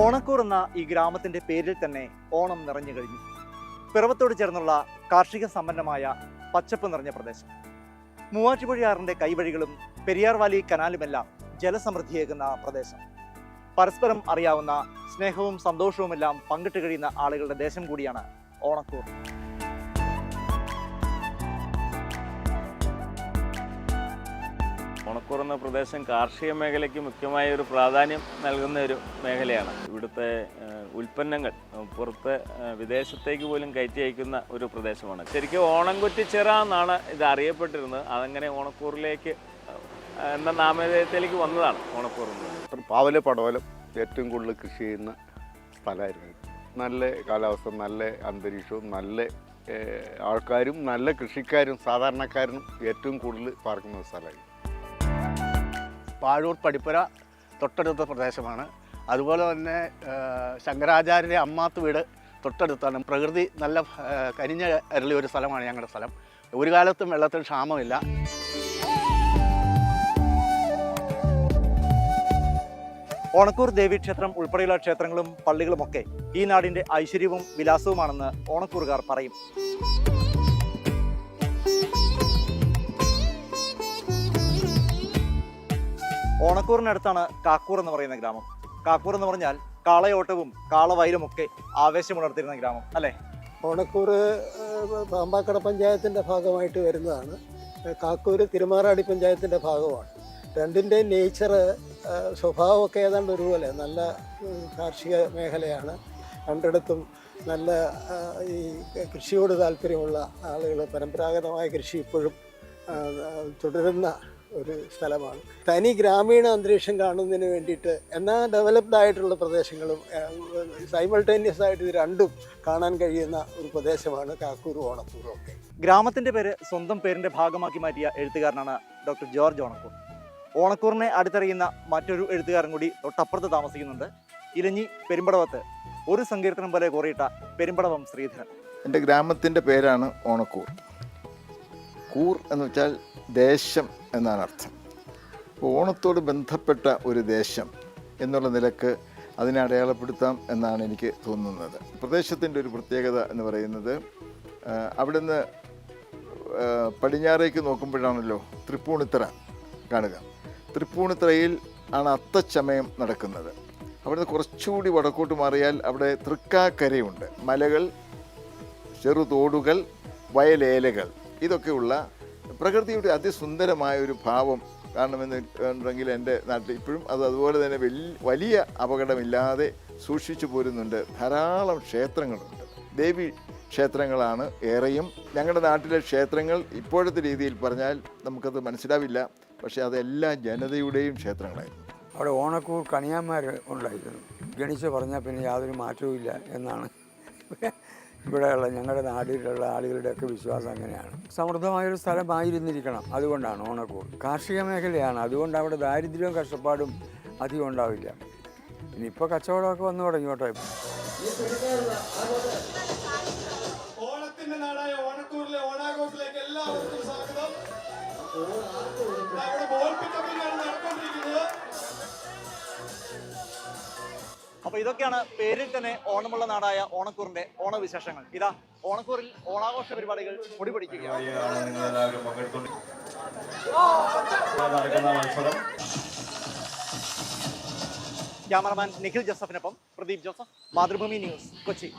ഓണക്കൂർ എന്ന ഈ ഗ്രാമത്തിന്റെ പേരിൽ തന്നെ ഓണം നിറഞ്ഞു കഴിഞ്ഞു. പിറവത്തോട് ചേർന്നുള്ള കാർഷിക സമ്പന്നമായ പച്ചപ്പ് നിറഞ്ഞ പ്രദേശം. മൂവാറ്റുപുഴയാറിന്റെ കൈവഴികളും പെരിയാർ വാലി കനാലുമെല്ലാം ജലസമൃദ്ധിയേകുന്ന പ്രദേശം. പരസ്പരം അറിയാവുന്ന സ്നേഹവും സന്തോഷവുമെല്ലാം പങ്കിട്ട് കഴിയുന്ന ആളുകളുടെ ദേശം കൂടിയാണ് ഓണക്കൂർ. ഓണക്കൂർ എന്ന പ്രദേശം കാർഷിക മേഖലയ്ക്ക് മുഖ്യമായ ഒരു പ്രാധാന്യം നൽകുന്ന ഒരു മേഖലയാണ്. ഇവിടുത്തെ ഉൽപ്പന്നങ്ങൾ പുറത്ത് വിദേശത്തേക്ക് പോലും കയറ്റി അയക്കുന്ന ഒരു പ്രദേശമാണ്. ശരിക്കും ഓണംകുറ്റിച്ചിറ എന്നാണ് ഇത് അറിയപ്പെട്ടിരുന്നത്. അതങ്ങനെ ഓണക്കൂറിലേക്ക് എന്ന നാമധേയത്തിലേക്ക് വന്നതാണ് ഓണക്കൂർ. പാവല് പടവലം ഏറ്റവും കൂടുതൽ കൃഷി ചെയ്യുന്ന സ്ഥലമായിരുന്നു. നല്ല കാലാവസ്ഥ, നല്ല അന്തരീക്ഷവും, നല്ല ആൾക്കാരും, നല്ല കൃഷിക്കാരും സാധാരണക്കാരും ഏറ്റവും കൂടുതൽ പാർക്കുന്ന സ്ഥലമായിരുന്നു. പാഴൂർ പടിപ്പുര തൊട്ടടുത്ത പ്രദേശമാണ്. അതുപോലെ തന്നെ ശങ്കരാചാര്യൻ്റെ അമ്മാത്ത് വീട് തൊട്ടടുത്താണ്. പ്രകൃതി നല്ല കരിഞ്ഞ അരളിയ ഒരു സ്ഥലമാണ് ഞങ്ങളുടെ സ്ഥലം. ഒരു കാലത്തും വെള്ളത്തിന് ക്ഷാമമില്ല. ഓണക്കൂർ ദേവീക്ഷേത്രം ഉൾപ്പെടെയുള്ള ക്ഷേത്രങ്ങളും പള്ളികളുമൊക്കെ ഈ നാടിന്റെ ഐശ്വര്യവും വിലാസവുമാണെന്ന് ഓണക്കൂറുകാർ പറയും. ഓണക്കൂറിനടുത്താണ് കാക്കൂർ എന്ന് പറയുന്ന ഗ്രാമം. കാക്കൂർ എന്ന് പറഞ്ഞാൽ കാളയോട്ടവും കാളവയലും ഒക്കെ ആവേശമുണർത്തിരുന്ന ഗ്രാമം അല്ലേ? ഓണക്കൂർ പാമ്പാക്കട പഞ്ചായത്തിൻ്റെ ഭാഗമായിട്ട് വരുന്നതാണ്. കാക്കൂർ തിരുമാറാടി പഞ്ചായത്തിൻ്റെ ഭാഗമാണ്. രണ്ടിൻ്റെയും നേച്ചർ, സ്വഭാവമൊക്കെ ഏതാണ്ട് ഒരുപോലെ. നല്ല കാർഷിക മേഖലയാണ്. രണ്ടിടത്തും നല്ല ഈ കൃഷിയോട് താല്പര്യമുള്ള ആളുകൾ, പരമ്പരാഗതമായ കൃഷി ഇപ്പോഴും തുടരുന്ന ഒരു സ്ഥലമാണ്. തനി ഗ്രാമീണ അന്തരീക്ഷം കാണുന്നതിന് വേണ്ടിയിട്ട് എന്നാൽ ഡെവലപ്ഡ് ആയിട്ടുള്ള പ്രദേശങ്ങളും സൈമൾട്ടേനിയസ് ആയിട്ട് ഇത് രണ്ടും കാണാൻ കഴിയുന്ന ഒരു പ്രദേശമാണ് കാക്കൂരും ഓണക്കൂറും ഒക്കെ. ഗ്രാമത്തിന്റെ പേര് സ്വന്തം പേരിന്റെ ഭാഗമാക്കി മാറ്റിയ എഴുത്തുകാരനാണ് ഡോക്ടർ ജോർജ് ഓണക്കൂർ. ഓണക്കൂറിനെ അടുത്തറിയുന്ന മറ്റൊരു എഴുത്തുകാരൻ കൂടി തൊട്ടപ്പുറത്ത് താമസിക്കുന്നുണ്ട്. ഇലഞ്ഞി പെരുമ്പടവത്ത് ഒരു സങ്കീർത്തനം പോലെ കോറിയിട്ട പെരുമ്പടവം ശ്രീധരൻ. എൻ്റെ ഗ്രാമത്തിൻ്റെ പേരാണ് ഓണക്കൂർ. കൂർ എന്ന് വെച്ചാൽ ദേശം എന്നാണ് അർത്ഥം. അപ്പോൾ ഓണത്തോട് ബന്ധപ്പെട്ട ഒരു ദേശം എന്നുള്ള നിലക്ക് അതിനെ അടയാളപ്പെടുത്താം എന്നാണ് എനിക്ക് തോന്നുന്നത്. പ്രദേശത്തിൻ്റെ ഒരു പ്രത്യേകത എന്ന് പറയുന്നത് അവിടുന്ന് പടിഞ്ഞാറേക്ക് നോക്കുമ്പോഴാണല്ലോ തൃപ്പൂണിത്തറ കാണുക. തൃപ്പൂണിത്തറയിൽ ആണ് അത്തച്ചമയം നടക്കുന്നത്. അവിടുന്ന് കുറച്ചുകൂടി വടക്കോട്ട് മാറിയാൽ അവിടെ തൃക്കാക്കരയുണ്ട്. മലകൾ, ചെറുതോടുകൾ, വയലേലകൾ, ഇതൊക്കെയുള്ള പ്രകൃതിയുടെ അതിസുന്ദരമായ ഒരു ഭാവം കാണണമെന്നുണ്ടെങ്കിൽ എൻ്റെ നാട്ടിൽ ഇപ്പോഴും അത് അതുപോലെ തന്നെ വലിയ അപകടമില്ലാതെ സൂക്ഷിച്ചു പോരുന്നുണ്ട്. ധാരാളം ക്ഷേത്രങ്ങളുണ്ട്. ദേവി ക്ഷേത്രങ്ങളാണ് ഏറെയും. ഞങ്ങളുടെ നാട്ടിലെ ക്ഷേത്രങ്ങൾ ഇപ്പോഴത്തെ രീതിയിൽ പറഞ്ഞാൽ നമുക്കത് മനസ്സിലാവില്ല. പക്ഷേ അതെല്ലാ ജനതയുടെയും ക്ഷേത്രങ്ങളായിരുന്നു. അവിടെ ഓണക്കൂർ കണിയാന്മാർ ഉണ്ടായിരുന്നു. ഗണിച്ച് പറഞ്ഞാൽ പിന്നെ യാതൊരു മാറ്റവും ഇല്ല എന്നാണ് ഇവിടെയുള്ള ഞങ്ങളുടെ നാട്ടിലുള്ള ആളുകളുടെയൊക്കെ വിശ്വാസം. അങ്ങനെയാണ്. സമൃദ്ധമായൊരു സ്ഥലമായിരുന്നിരിക്കണം. അതുകൊണ്ടാണ് ഓണക്കൂർ കാർഷിക മേഖലയാണ്. അതുകൊണ്ട് അവിടെ ദാരിദ്ര്യവും കഷ്ടപ്പാടും അധികം ഉണ്ടാവില്ല. ഇനിയിപ്പോൾ കച്ചവടമൊക്കെ വന്നു തുടങ്ങി കേട്ടോ. ഓണത്തിന്റെ നാടായ ഓണക്കൂറിലെ ഓണാഘോഷത്തിലേക്ക് എല്ലാവർക്കും സ്വാഗതം. അപ്പൊ ഇതൊക്കെയാണ് പേരിൽ തന്നെ ഓണമുള്ള നാടായ ഓണക്കൂറിന്റെ ഓണവിശേഷങ്ങൾ. ഇതാ ഓണക്കൂറിൽ ഓണാഘോഷ പരിപാടികൾ പൊടിപൊടിക്കുകയാണ്. ക്യാമറമാൻ നിഖിൽ ജോസഫിനൊപ്പം പ്രദീപ് ജോസഫ്, മാതൃഭൂമി ന്യൂസ്, കൊച്ചി.